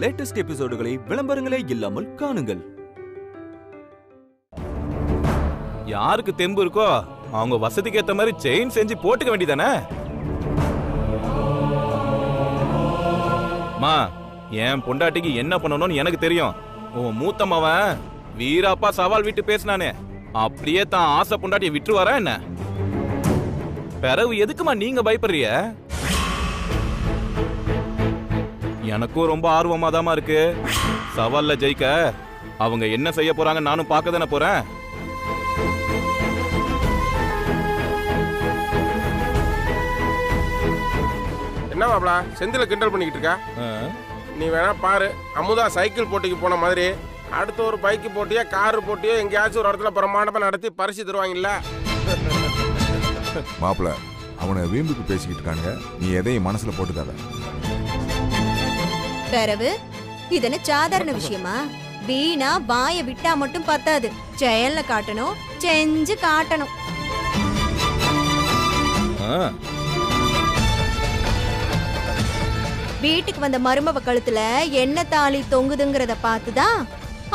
Latest எபிசோடுகளை விளம்பரங்களே இல்லாமல் காணுங்கள். யாருக்கு தெம்பு இருக்கோ அவங்க வசதிக்கு ஏத்த மாதிரி செயின் செஞ்சு போட்டுக்க வேண்டியதானே. மா, என் பொண்டாட்டிக்கு என்ன பண்ணணும்னு எனக்கு தெரியும். உன் மூத்த மவன் வீராப்பா சவால் விட்டு பேசினானே, அப்படியே தான் ஆசை பொண்டாட்டியை விட்டுருவாரா என்ன? பிறகு எதுக்குமா நீங்க பயப்படுறிய? எனக்கும் ரொம்ப ஆர்வமாதாமா இருக்கு. சவால்ல ஜெயிக்க அவங்க என்ன செய்ய போறாங்க நானும் பார்க்க தானே போறேன். என்ன மாப்ள செந்தில கிண்டல் பண்ணிக்கிட்டு இருக்கா? நீ வேணா பாரு, அமுதா சைக்கிள் போட்டிக்கு போன மாதிரி அடுத்த ஒரு பைக்கு போட்டியோ காரு போட்டியோ எங்கேயாச்சும் ஒரு இடத்துல பிரமாண்டமா நடத்தி பரிசு தருவாங்கல்ல. மாப்பிள அவனை வீம்புக்கு பேசிக்கிட்டு இருக்கானுங்க, நீ எதையும் மனசுல போட்டுக்காத. பிறவு இது என்ன சாதாரண விஷயமா? வீணா வாய விட்டா மட்டும் பத்தாது, செயல்ல காட்டணும், செஞ்சு காட்டணும். வீட்டுக்கு வந்த மருமவ கழுத்துல என்ன தாலி தொங்குதுங்கிறத பார்த்துதான்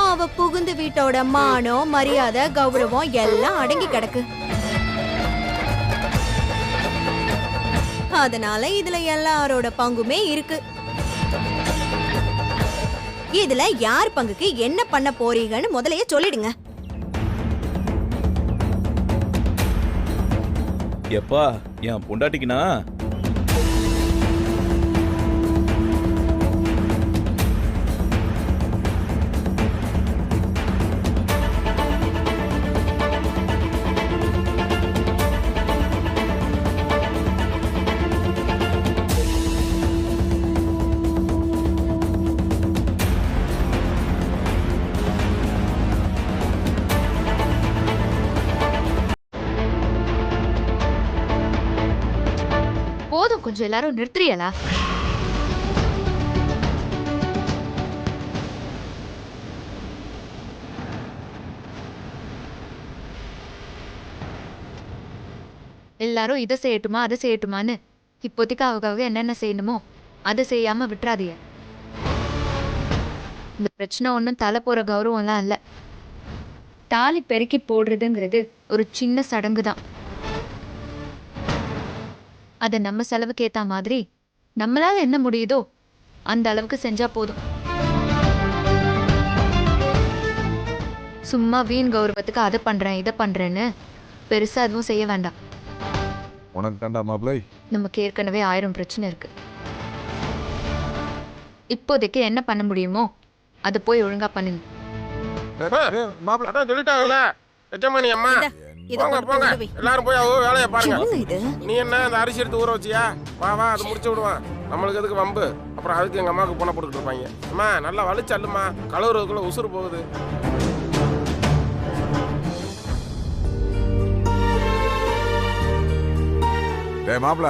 அவ புகுந்து வீட்டோட மானம் மரியாதை கௌரவம் எல்லாம் அடங்கி கிடக்கு. அதனால இதுல எல்லாரோட பங்குமே இருக்கு. இதுல யார் பங்குக்கு என்ன பண்ண போறீங்கன்னு முதலையே சொல்லிடுங்க. எப்பா என் பொண்டாட்டிக்குனா போதும், கொஞ்சம் எல்லாரும் நிறுத்துறியலா? எல்லாரும் இதை செய்யட்டுமா அதை செய்யட்டுமான்னு இப்போதைக்கு அவங்க என்னென்ன செய்யணுமோ அதை செய்யாம விட்டுறாதீங்க. இந்த பிரச்சனை ஒன்றும் தலை போற கௌரவம்லாம் இல்லை. தாலி பெருக்கி போடுறதுங்கிறது ஒரு சின்ன சடங்கு தான். அதை நம்ம செலவுக்கு ஏத்த மாதிரி நம்மளால என்ன முடியுதோ அந்த அளவுக்கு செஞ்சா போதும். சும்மா வீண் கௌரவத்துக்கு அதை பண்றேன் இதை பண்றேன்னு பெருசா எதுவும் செய்ய வேண்டாம். உனக்கு தாண்டா மாப்பிளை, நமக்கு ஏற்கனவே 1000 பிரச்சனை இருக்கு. இப்போதைக்கு என்ன பண்ண முடியுமோ அதை போய் ஒழுங்கா பண்ணுங்க. மாப்ள அதான் சொல்லிட்டாங்கல்ல எஜமானி அம்மா, போங்க போங்க எல்லாரும் போய் அவங்க வேலையை பாருங்க. நீ என்ன அந்த அரிசி எடுத்து ஊற வச்சியா? வா வா அதை முடிச்சு விடுவான். நம்மளுக்கு எதுக்கு வம்பு? அப்புறம் அதுக்கு எங்க அம்மாவுக்கு போன போட்டுக்கிட்டு இருப்பாங்க. அம்மா நல்லா வலிச்சு அள்ளுமா, கழுவுறதுக்குள்ள உசுறு போகுது. டேய் மாப்பிள,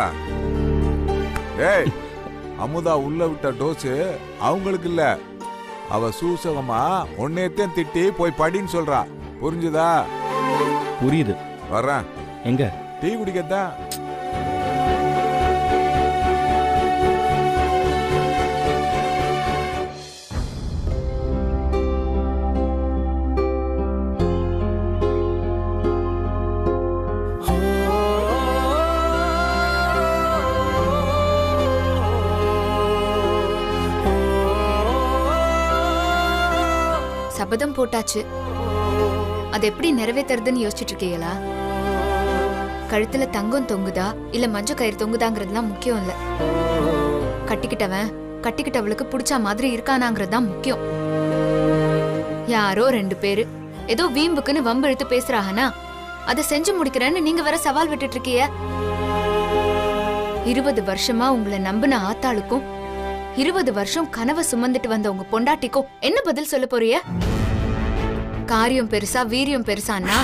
டேய் அமுதா உள்ள விட்ட டோஸ் அவங்களுக்கு இல்ல, அவ சூசகமா ஒன்னேத்தையும் திட்டி போய் படின்னு சொல்றா. புரிஞ்சுதா? புரியுது. வர்றேன். எங்க டீ குடிக்கத்தான். சபதம் போட்டாச்சு, அது எப்படி நிறைவேற்றுறதுன்னு யோசிச்சுட்டு இருக்கீங்களா? கழுத்துல தங்கம் தொங்குதா இல்ல மஞ்ச கயிறு தொங்குதாங்கிறதுலாம் முக்கியம் இல்ல. கட்டிக்கிட்டவன் கட்டிக்கிட்டவளுக்கு பிடிச்ச மாதிரி இருக்கானாங்கிறதுதான் முக்கியம். யாரோ 2 பேரு ஏதோ வீம்புக்குன்னு வம்பு இழுத்து பேசுறாங்கன்னா அதை செஞ்சு முடிக்கிறேன்னு நீங்க வேற சவால் விட்டுட்டு இருக்கீங்க. 20 வருஷமா உங்களை நம்பின ஆத்தாளுக்கும் 20 வருஷம் கனவை சுமந்துட்டு வந்த உங்க பொண்டாட்டிக்கும் என்ன பதில் சொல்ல போறிய? காரியம் பெருசா வீரியம் பெருசான்னா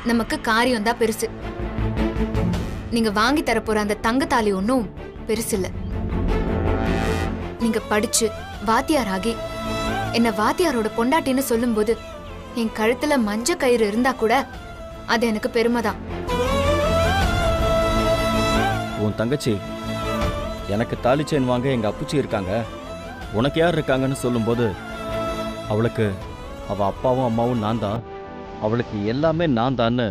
நமக்கு காரியம் தான் பெருசு. நீங்க வாங்கி தரப்போற அந்த தங்கத்தாலி ஒன்னும் பெருசு இல்ல. நீங்க படிச்சு வாத்தியாராகி என்ன வாத்தியாரோட பொண்டாட்டின்னு சொல்லும்போது என் கழுத்துல மஞ்ச கயிறு இருந்தா கூட அது எனக்கு பெருமைதான். உன் தங்கச்சி எனக்கு தாலி செயின் வாங்க எங்க அப்புச்சி இருக்காங்க, உனக்கு யார் இருக்காங்கன்னு சொல்லும்போது அவளுக்கு அவள் அப்பாவும் அம்மாவும் நான் தான், அவளுக்கு எல்லாமே நான் தான்னு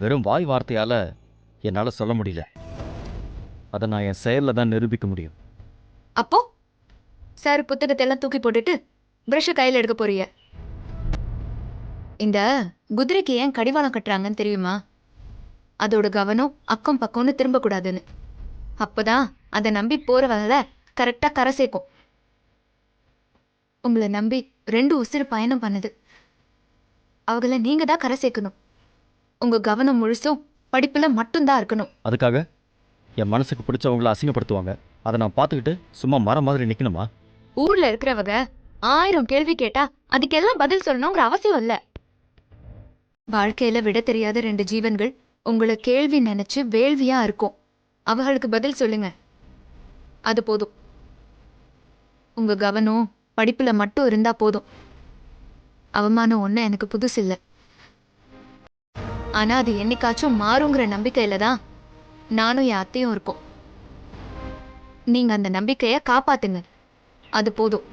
வெறும் வாய் வார்த்தையால் என்னால் சொல்ல முடியல. அதை நான் என் செயலில் தான் நிரூபிக்க முடியும். அப்போ சார் புத்தகத்தை எல்லாம் தூக்கி போட்டுட்டு பிரஷை கையில் எடுக்க போறிய. இந்த குதிரைக்கு ஏன் கடிவாளம் கட்டுறாங்கன்னு தெரியுமா? அதோட கவனம் அக்கம் பக்கம்னு திரும்பக்கூடாதுன்னு. அப்போதான் அதை நம்பி போறவங்கள கரெக்டாக கரை சேர்க்கும். உங்களை நம்பி 2 உசிறு பயணம் பண்ணுது. அவங்கள நீங்க தான் கரை சேர்க்கணும். உங்க கவனம் முழுசும் படிப்புல மட்டும்தான் இருக்கணும். அதுக்காக என் மனசுக்கு பிடிச்சவங்கள அசிங்கப்படுத்துவாங்க, அதை நான் பார்த்துக்கிட்டு சும்மா மரம் மாதிரி நிற்கணுமா? ஊர்ல இருக்கிறவங்க 1000 கேள்வி கேட்டா அதுக்கெல்லாம் பதில் சொல்லணுங்கிற அவசியம் இல்ல. வாழ்க்கையில விட தெரியாத 2 ஜீவன்கள் உங்களை கேள்வி நினைச்சு வேள்வியா இருக்கும். அவங்களுக்கு பதில் சொல்லுங்க, அது போதும். உங்க கவனம் படிப்புல மட்டும் இருந்தா போதும். அவமானம் ஒண்ணு எனக்கு புதுசு இல்லை. ஆனா அது என்னைக்காச்சும் மாறுங்கிற நம்பிக்கையில தான் நானும் என் அத்தையும் இருக்கோம். நீங்க அந்த நம்பிக்கைய காப்பாத்துங்க, அது போதும்.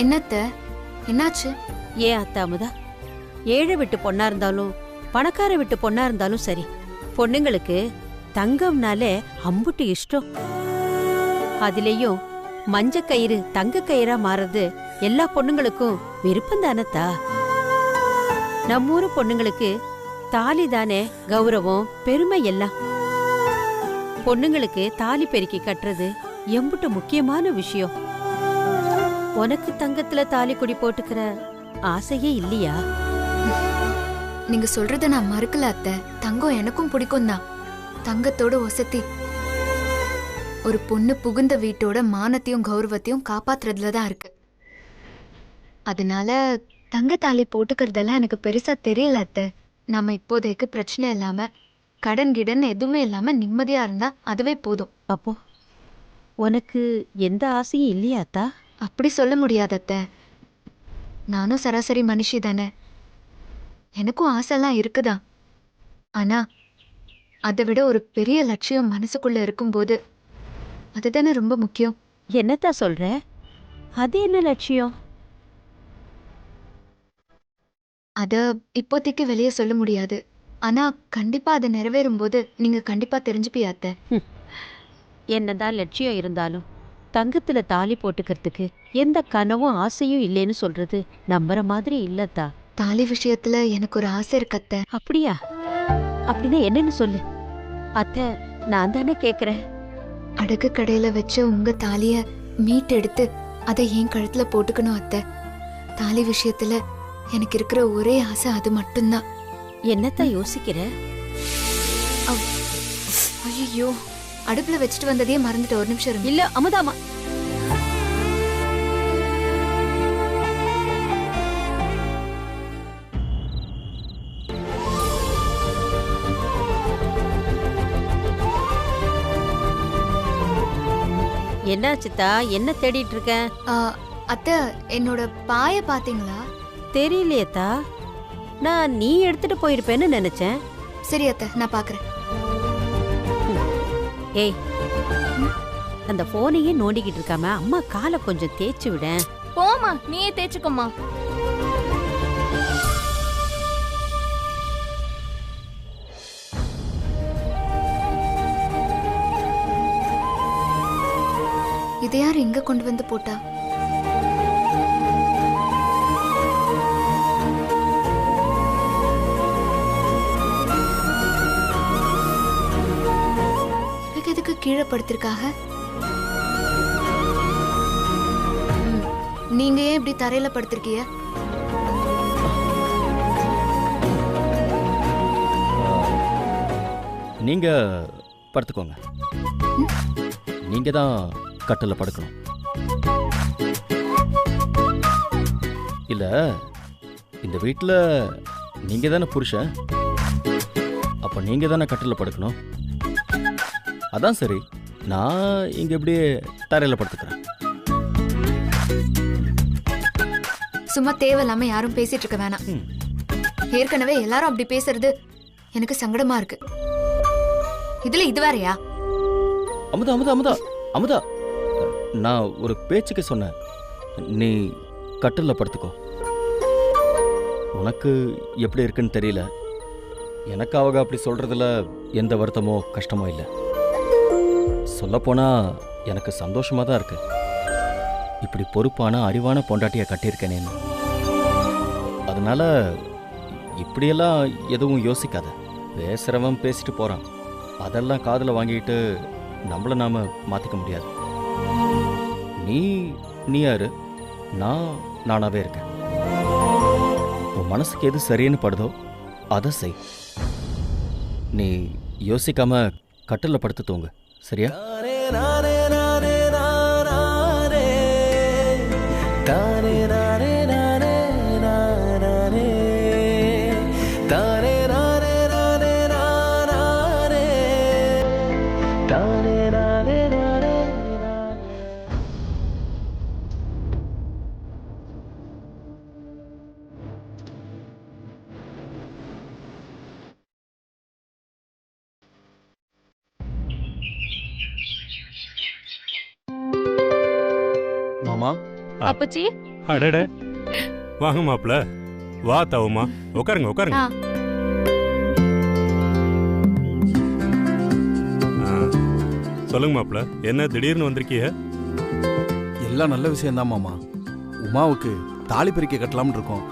என்னத்த என்னாச்சு? ஏன் அத்தை அமுதா, ஏழை விட்டு பொண்ணா இருந்தாலும் பணக்கார விட்டு பொண்ணா இருந்தாலும் சரி, பொண்ணுங்களுக்கு தங்கம்னாலே அம்புட்டு இஷ்டம். அதுலயும் மஞ்ச கயிறு தங்க கயிறா மாறது எல்லா பொண்ணுங்களுக்கும் விருப்பம் தானத்தா. நம்ம ஊரு பொண்ணுங்களுக்கு தாலி தானே கௌரவம் பெருமை எல்லாம். பொண்ணுங்களுக்கு தாலி பெருக்கி கட்டுறது எம்புட்டு முக்கியமான விஷயம். உனக்கு தங்கத்துல தாலி கொடி போட்டுக்கிற ஆசையே இல்லையா? நீங்க சொல்றத நான் மறுக்கல அத்தை. தங்கம் எனக்கும் பிடிக்கும் தான். தங்கத்தோட ஒசத்தி ஒரு பொண்ணு புகுந்த வீட்டோட மானத்தையும் கௌரவத்தையும் காப்பாத்துறதுல தான் இருக்கு. அதனால தங்க தாலி போட்டுக்கிறதெல்லாம் எனக்கு பெருசா தெரியல அத்தை. நாம இப்போதைக்கு பிரச்சனை இல்லாம கடன் கிடன் எதுவுமே இல்லாம நிம்மதியா இருந்தா அதுவே போதும். அப்போ உனக்கு எந்த ஆசையும் இல்லையாத்தா? அப்படி சொல்ல முடியாது அத்தை. நானும் சராசரி மனுஷி தானே. எனக்கும் ஆசைலாம் இருக்குதான். ஆனா அதை விட ஒரு பெரிய லட்சியம் மனசுக்குள்ள இருக்கும்போது அதுதானே ரொம்ப முக்கியம். என்னத்தா சொல்ற? அது என்ன லட்சியம்? அத இப்போதைக்கு வெளியே சொல்ல முடியாது. ஆனா கண்டிப்பா அது நிறைவேறும் போது நீங்க கண்டிப்பா தெரிஞ்சுப்பியா அத்தை. என்னதான் லட்சியம் இருந்தாலும் தங்கத்துல தாலி போட்டுக்கிறதுக்கு எந்த கனவும் ஆசையும் இல்லைன்னு சொல்றது நம்புற மாதிரி இல்லத்தா. தாலி விஷயத்துல எனக்கு ஒரு ஆசை இருக்கு அத்தை. அப்படியா? அப்படின்னா என்னன்னு சொல்லு அத்தை, நான் தானே கேக்குறேன். அடகு கடையில வச்ச உங்க தாலிய மீட் எடுத்து அதை என் கழுத்துல போட்டுக்கணும் அத்தை. தாலி விஷயத்துல எனக்கு இருக்கிற ஒரே ஆசை அது மட்டும்தான். என்னத்தா யோசிக்கிற? ஐயோ, அடுப்புல வச்சுட்டு வந்ததையே மறந்துட்டு. ஒரு நிமிஷம் இருங்க. இல்ல அமுதாமா, என்னாச்சுத்தா? என்ன தேடிட்டு இருக்க? அத்தை, என்னோட பாய பாத்தீங்களா? தெரியலையேத்தா, நான் நீ எடுத்துட்டு போயிருப்பேன்னு நினைச்சேன். சரி அத்தை, நான் பாக்குறேன். ஏய், அந்த போனையே நோண்டிக்கிட்டு இருக்காம அம்மா காலை கொஞ்சம் தேய்ச்சி விட. போமா, நீயே தேய்ச்சுக்கோமா. இதை யார் இங்க கொண்டு வந்து போட்டா? எதுக்கு கீழே படுத்திருக்காக? நீங்க ஏன் இப்படி தரையில படுத்திருக்கீங்க? நீங்க படுத்துக்கோங்க. நீங்க தான் கட்டில படுக்கணும். இல்ல, இந்த வீட்டில் நீங்க தானே புருஷன், அப்ப நீங்க தானே கட்டில படுக்கணும். அதான் சரி, நான் இங்கே இப்படியே தரையில் படுத்துக்கிறேன். சும்மா தேவையில்லாம யாரும் பேசிட்டு இருக்க வேணாம். ஏற்கனவே எல்லாரும் அப்படி பேசுறது எனக்கு சங்கடமா இருக்கு. இதுல இது வேறயா? அமுதா அமுதா அமுதா அமுதா, நான் ஒரு பேச்சுக்கு சொன்னேன். நீ கட்டிலில் படுத்துக்கோ. உனக்கு எப்படி இருக்குன்னு தெரியல. எனக்கு அவங்க அப்படி சொல்றதுல எந்த வருத்தமோ கஷ்டமோ இல்லை. சொல்லப்போனா எனக்கு சந்தோஷமா தான் இருக்கு. இப்படி பொறுப்பான அறிவான பொண்டாட்டியை கட்டியிருக்கேனேன்னு. அதனால இப்படியெல்லாம் எதுவும் யோசிக்காத. பேசுறவன் பேசிட்டு போறான். அதெல்லாம் காதில் வாங்கிட்டு நம்மள நாம மாத்திக்க முடியாது. நீ யாரு, நான் நானாவே இருக்கேன். உன் மனசுக்கு எது சரின்னு படுதோ அதை செய். நீ யோசிக்காம கட்டில்ல படுத்து தூங்கு, சரியா? மாமா. அப்பச்சி. அடட, வாங்க மாப்ள. வா தவுமா, உட்காருங்க உட்காருங்க. சொல்லுங்க மாப்ள, என்ன திடீர்னு வந்திருக்கீங்க? எல்லாம் நல்ல விஷயம்தான் மாமா. உமாவுக்கு தாலி பிரிக்க கட்டலாம்னு இருக்கோம்.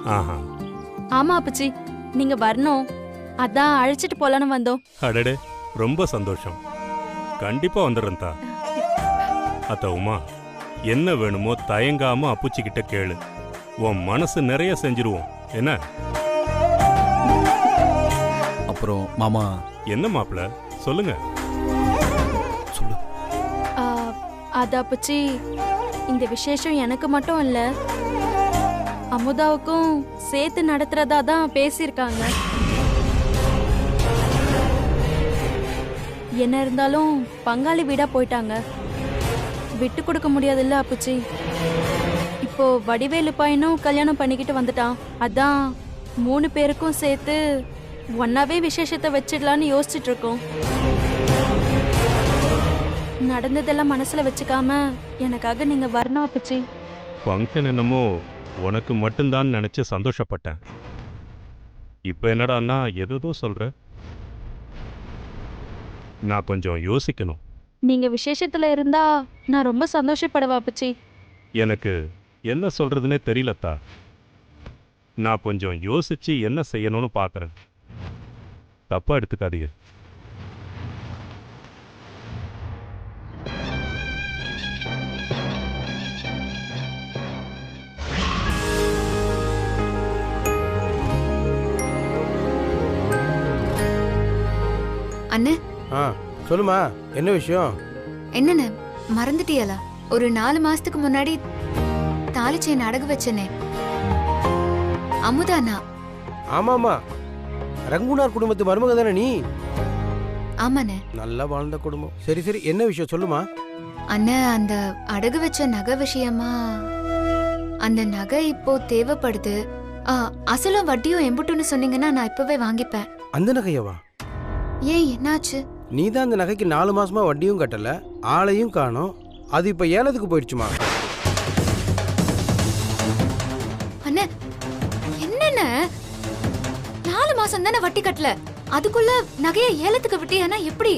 ஆமா அப்பச்சி, நீங்க வரணும், அதான் அழைச்சிட்டு போலான்னு வந்தோம். அடடே, ரொம்ப சந்தோஷம். கண்டிப்பா வந்துடுறேன் தா. அத்த உமா, என்ன வேணுமோ தயங்காம அப்புச்சிக்கிட்ட கேளு. உன் மனசு நிறைய செஞ்சிருவோம், என்ன? அப்புறம் மாமா. என்ன மாப்ள, சொல்லுங்க. சொல்லு. அது அப்பச்சி, இந்த விசேஷம் எனக்கு மட்டும் இல்ல, அமுதாவுக்கும் சேர்த்து நடத்துறதா தான் பேசியிருக்காங்க. என்ன இருந்தாலும் பங்காளி வீடா போயிட்டாங்க, விட்டு கொடுக்க முடியாதுல்ல அப்புச்சி. இப்போ வடிவேலு பையனும் கல்யாணம் பண்ணிக்கிட்டு வந்துட்டான். அதான் 3 பேருக்கும் சேர்த்து ஒன்னாவே விசேஷத்தை வச்சிடலான்னு யோசிச்சுட்டு இருக்கோம். நடந்ததெல்லாம் மனசுல வச்சுக்காம எனக்காக நீங்க வரணும் அப்புச்சி. ஃபங்க்ஷன் என்னமோ உனக்கு மட்டும்தான் நினைச்சு சந்தோஷப்பட்டேன். இப்ப என்னடான்னா எதோ சொல்ற. நான் கொஞ்சம் யோசிக்கணும். நீங்க விசேஷத்துல இருந்தா நான் ரொம்ப சந்தோஷப்படுவேன் அப்புச்சி. எனக்கு என்ன சொல்றதுன்னே தெரியலத்தா. நான் கொஞ்சம் யோசிச்சு என்ன செய்யணும்னு பார்க்கறேன். தப்பா எடுத்துக்காதீங்க. அண்ணே. சொல்லுமா, என்ன விஷயம்? என்னண்ணே மறந்துட்டியலா? ஒரு 4 மாசத்துக்கு முன்னாடி தாலி செயின் அடகு வச்சனே, அமுதானா? ஆமாமா, ரங்குனார் குடும்பத்து மருமக தானே நீ? ஆமாண்ணே. நல்லா வாழ்ந்த குடும்பம். சரி சரி, என்ன விஷயம் சொல்லுமா. அண்ணே, அந்த அடகு வச்ச நகை விஷயமா, அந்த நகை இப்போ தேவைப்படுது. அசலும் வட்டியும் எம்புட்டுன்னு சொன்னீங்கன்னா நான் இப்பவே வாங்கிப்பேன். அந்த நகையவா? ஏன், என்னாச்சு? நீ தான் அந்த நகைக்கு 4 மாசமா வட்டியும் கட்டல, ஆளையும் காணோம். அது இப்ப ஏலத்துக்கு போயிடுச்சுமா. அண்ணே, என்னண்ணே 4 மாசம் தானே வட்டி கட்டல, அதுக்குள்ள நகைய ஏலத்துக்கு விட்டியானா எப்படி?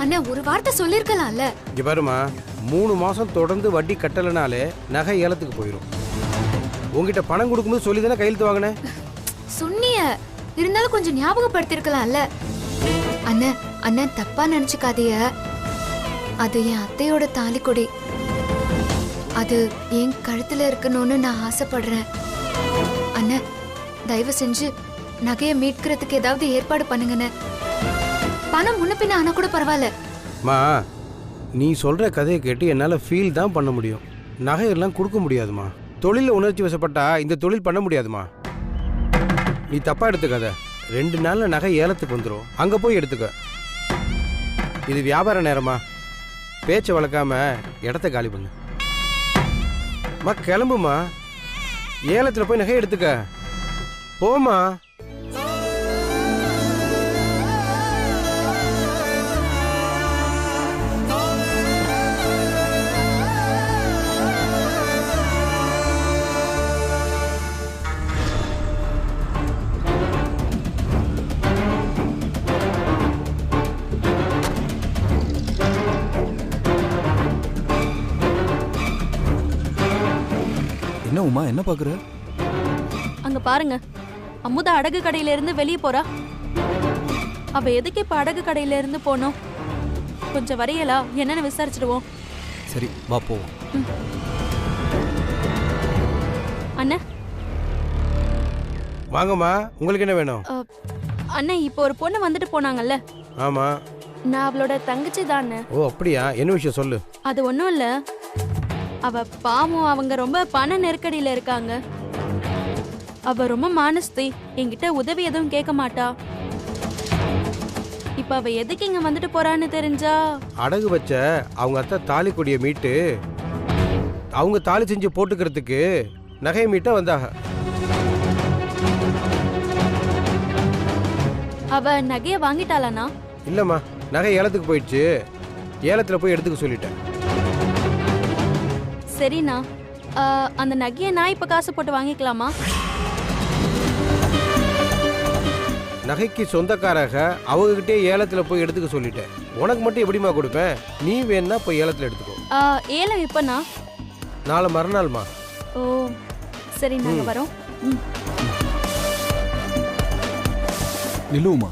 அண்ணே, ஒரு வார்த்தை சொல்லிருக்கலாம்ல. இங்க பாருமா, 3 மாசம் தொடர்ந்து வட்டி கட்டலனாலே நகை ஏலத்துக்கு போயிடும். உங்ககிட்ட பணம் கொடுக்கும்போது சொல்லி தானே கையெழுத்து வாங்கினேன். சொன்னிய, இருந்தாலும் கொஞ்சம் ஞாபகப்படுத்திருக்கலாம்ல. அண்ணே அண்ணே, தப்பா நினைச்சுக்காதீய. அது என் அத்தையோட தாலிக்கொடி. அது என் கழுத்துல இருக்கணும்னு நான் ஆசைப்படுறேன். அண்ணே, தயவு செஞ்சு நகையை மீட்கிறதுக்கு ஏதாவது ஏற்பாடு பண்ணுங்கண்ணே. பணம் முன்ன பின்ன ஆனா கூட பரவாயில்ல. மா, நீ சொல்ற கதையை கேட்டு என்னால ஃபீல் தான் பண்ண முடியும். நகையெல்லாம் கொடுக்க முடியாதுமா. தொழில உணர்ச்சி வசப்பட்டா இந்த தொழில் பண்ண முடியாதுமா. நீ தப்பா எடுத்துக்காத. 2 நாள்ல நகை ஏலத்துக்கு வந்துடும், அங்க போய் எடுத்துக்க. இது வியாபார நேரமா, பேச்சை வளர்க்காம இடத்த காலி பண்ணு. மா கிளம்புமா, ஏலத்தில் போய் நகை எடுத்துக்க. போமா. என்ன உமா, என்ன பாக்குற? அங்க பாருங்க, அமுதா அடகு கடையில இருந்து வெளியே போறா. அவ எதுக்கு இப்ப அடகு கடையில இருந்து போனோம்? கொஞ்சம் வரையலா, என்னன்னு விசாரிச்சிடுவோம். சரி வா போவோம். அண்ணா வாங்கம்மா, உங்களுக்கு என்ன வேணும்? அண்ணா, இப்போ ஒரு பொண்ணு வந்துட்டு போனாங்கல்ல. ஆமா. நான் அவளோட தங்கச்சி தானே. ஓ அப்படியா, என்ன விஷயம் சொல்லு. அது ஒண்ணும் இல்ல, அவ பாவம், அவங்க ரொம்ப பண நெருக்கடியில இருக்காங்க. அவ ரொம்ப மானஸ்தி, என்கிட்ட உதவி எதுவும் கேட்க மாட்டா. இப்ப அவ எதுக்கு இங்க வந்துட்டு போறான்னு தெரிஞ்சா? அடகு வச்ச அவங்க அத்தை தாலி கொடியை மீட்டு அவங்க தாலி செஞ்சு போட்டுக்கிறதுக்கு நகையை மீட்ட வந்தாக. அவ நகைய வாங்கிட்டாளானா? இல்லம்மா, நகை ஏலத்துக்கு போயிடுச்சு. ஏலத்துல போய் எடுத்துக்க சொல்லிட்டேன். சரிண்ணா, அந்த நகையை நான் இப்ப காசு போட்டு வாங்கிக்கலாமா? நகைக்கு சொந்தக்காரக அவங்ககிட்டே ஏலத்துல போய் எடுத்துக்க சொல்லிட்டேன். உனக்கு மட்டும் எப்படிமா கொடுப்பேன்? நீ வேணா போய் ஏலத்துல எடுத்துக்கோ. ஏலம் எப்பண்ணா? நாளை மறுநாள்மா. ஓ சரி, நாங்க வரோம். நில்லுமா,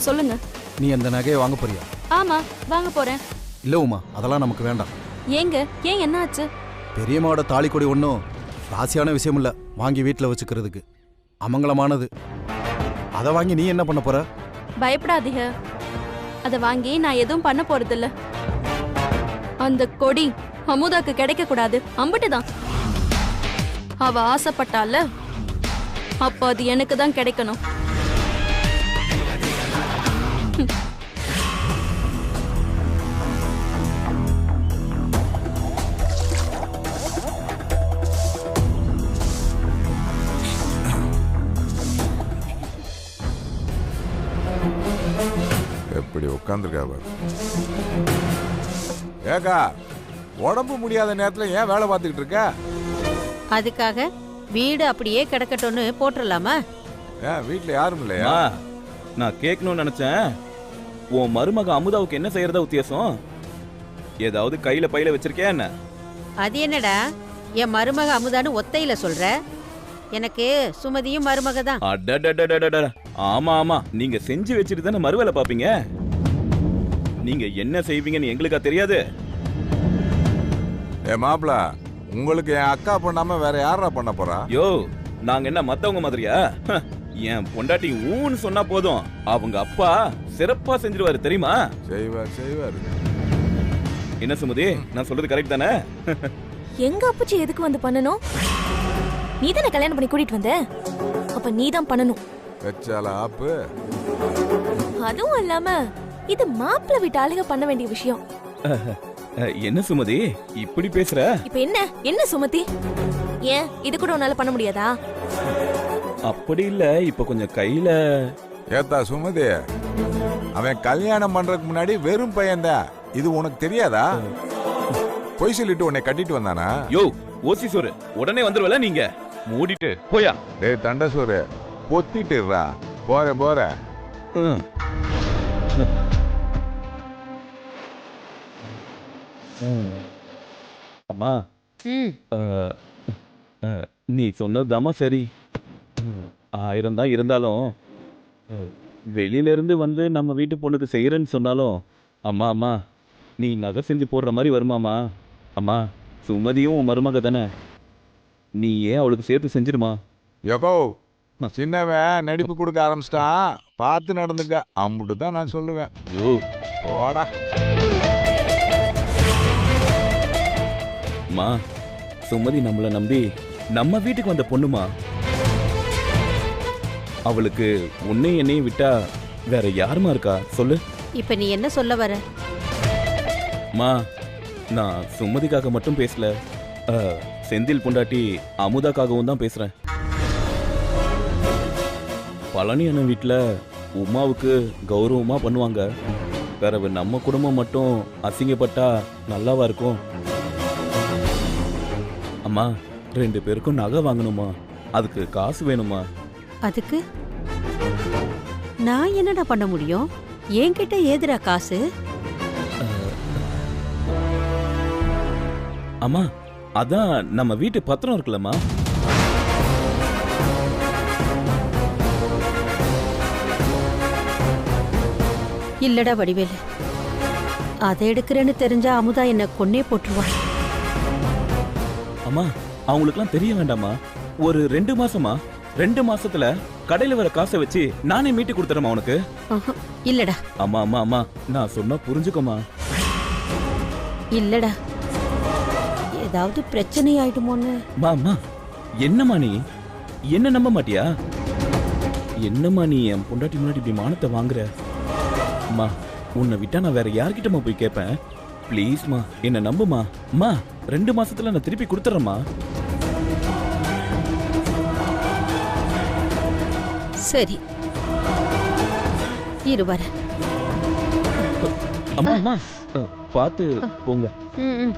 சொல்லுங்க. நீ அந்த நகையை வாங்க போறியா? ஆமா, வாங்க போறேன். இல்ல உமா, அதெல்லாம் நமக்கு வேண்டாம். ஏங்க, ஏன் என்ன ஆச்சு? பெரியம்மாவோட தாலி கொடி ஒன்றும் ராசியான விஷயம் இல்ல, வாங்கி வீட்டில் வச்சுக்கிறதுக்கு. அமங்கலமானது. அதை வாங்கி நீ என்ன பண்ண போற? பயப்படாதீங்க, அதை வாங்கி நான் எதுவும் பண்ண போறதில்ல. அந்த கொடி அமுதாக்கு கிடைக்க கூடாது, அம்பட்டுதான். அவ ஆசைப்பட்டால, அப்ப அது எனக்கு தான் கிடைக்கணும். எப்படி உட்காந்துருக்கா? ஏக்கா, உடம்பு முடியாத நேரத்துல ஏன் வேலை பார்த்துக்கிட்டு இருக்க? அதுக்காக வீடு அப்படியே கிடக்கட்டும்னு போட்டுடலாமா? ஏன் வீட்டுல யாரும் இல்லையா? நான் கேட்கணும்னு நினைச்சேன். உன் மருமக அமுதாவுக்கு என்ன செய்யறதா உத்தியாசம்? ஏதாவது கையில பையில வச்சிருக்கியா என்ன? அது என்னடா, என் மருமக அமுதான்னு ஒத்தையில சொல்ற? எனக்கு சுமதியும் மருமக தான். ஆமா ஆமா, நீங்க செஞ்சு வச்சுட்டு தானே மறுவேலை பாப்பீங்க. நீங்க என்ன செய்வீங்கன்னு எங்களுக்கா தெரியாது? ஏ மாப்பிள, உங்களுக்கு என் அக்கா பண்ணாம வேற யாரா பண்ண போறா? யோ, நாங்க என்ன மத்தவங்க மாதிரியா? என் பொண்டாட்டி ஊன்னு சொன்னா போதும், அவங்க அப்பா சிறப்பா செஞ்சிருவாரு தெரியுமா? செய்வாரு. என்ன சுமதி, நான் சொல்றது கரெக்ட் தானே? எங்க அப்புச்சி எதுக்கு வந்து பண்ணணும்? நீ தானே கல்யாணம் பண்ணி கூட்டிட்டு வந்த, அப்ப நீ தான் பண்ணணும். வெச்சால ஆப்பு. அதுவும் இல்லாம இது மாப்பிள்ளை வீட்டு ஆளுங்க பண்ண வேண்டிய விஷயம். என்ன சுமதி இப்படி பேசுற? இப்ப என்ன சுமதி, ஏன் இது கூட உன்னால பண்ண முடியாதா? அப்படி இல்ல, இப்ப கொஞ்சம் கையில. ஏத்தா சுமதி, அவன் கல்யாணம் பண்றதுக்கு முன்னாடி வெறும் பையன்தான், இது உனக்கு தெரியாதா? பொய் சொல்லிட்டு உன்னை கட்டிட்டு வந்தானா? யோ ஓசி சோறு, உடனே வந்துருவல, நீங்க மூடிட்டு போயா. டேய் தண்டசோறு, பொத்திட்டுறா. போற அம்மா, நீ சொன்னதுதாம்மா சரி. 1000 தான் இருந்தாலும் வெளியில இருந்து வந்து நம்ம வீட்டு பொண்ணுக்கு செய்யறேன்னு சொன்னாலும், அம்மா அம்மா நீ நகை செஞ்சு போடுற மாதிரி வருமாமா? அம்மா, சுமதியும் உன் மருமக தானே, நீ ஏன் அவளுக்கு சேர்த்து செஞ்சிருமா? யோ, சின்னவன் நடிப்பு கொடுக்க ஆரம்பிச்சிட்டான், பார்த்து நடந்துக்க. அம்புட்டு தான் நான் சொல்லுவேன். யோ போடா. அம்மா, சுமதி நம்மளை நம்பி நம்ம வீட்டுக்கு வந்த பொண்ணுமா. அவளுக்கு உன்னையும் என்னையும் விட்டா வேற யாருமா இருக்கா சொல்லு? இப்ப நீ என்ன சொல்ல வர? மா, நான் சுமதிக்காக மட்டும் பேசல, செந்தில் பொண்டாட்டி அமுதாக்காகவும் தான் பேசுறேன். பழனி அண்ணன் வீட்டில் உமாவுக்கு கௌரவமா பண்ணுவாங்க. பிறகு நம்ம குடும்பம் மட்டும் அசிங்கப்பட்டா நல்லாவா இருக்கும்? அம்மா, 2 பேருக்கும் நகை வாங்கணுமா, அதுக்கு காசு வேணுமா? அதுக்கு நான் என்னடா பண்ண முடியும்? என்கிட்ட ஏதுடா காசு? அம்மா, அதான் நம்ம வீட்டு பத்திரம் இருக்குல்லம்மா. இல்லடா வடிவேலு, அதை எடுக்கிறேன்னு தெரிஞ்சா அமுதா என்ன கொன்னே போட்டுருவா. அம்மா, அவங்களுக்குலாம் தெரிய வேண்டாமா? ஒரு 2 மாசமா, 2 மாசத்துல கடையில வர காசை வச்சு நானே மீட்டு கொடுத்துறேன் உனக்கு. இல்லடா. அம்மா அம்மா அம்மா, நான் சொன்னா புரிஞ்சுக்கோமா. இல்லடா, ஏதாவது பிரச்சனை ஆயிடுமோன்னு. அம்மா, என்னம்மா நீ என்ன நம்ப மாட்டியா? என்னம்மா நீ என் பொண்டாட்டி முன்னாடி இப்படி மானத்தை வாங்குற? அம்மா, உன்னை விட்டா நான் வேற யார்கிட்டமா போய் கேட்பேன்? ப்ளீஸ்மா, என்ன நம்புமா. அம்மா, 2 மாசத்துல நான் திருப்பி கொடுத்துறேம்மா. சரி, இரு வர. அம்மா அம்மா, பார்த்து போங்க. ம், ம்.